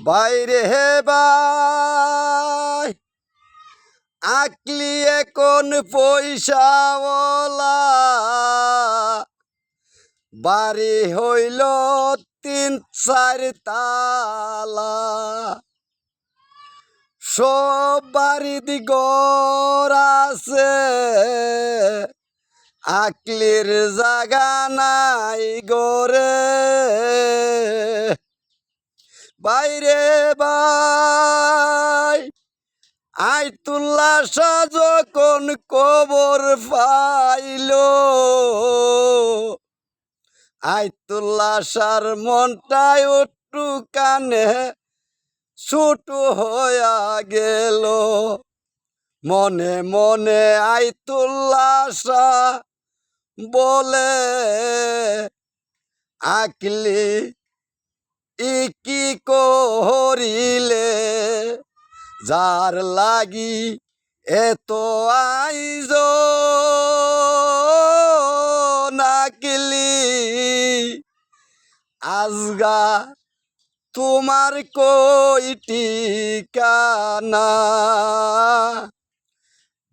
বাইরে হে ভাই আকলি এখন পয়সাওয়ালা বাড়ি হইল ৩-৪ তালা সব বাড়ি ঘর আছে আকলির জাগা নাই গরে বাইরে ভাই আইতুল্লাহ শাহ যখন কবর পাইল আইতুল্লাহ শাহর মনটাই একটু কানে ছোট হইয়া গেল মনে মনে আইতুল্লাহ শাহ বলে আকলি কি করিলে যার লাগি এত আইজ নাকলি আজগা তোমার কই ঠিকানা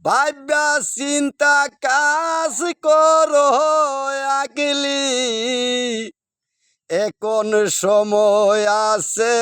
ভাববা চিন্তা কাজ করো আকলি এখন সময় আছে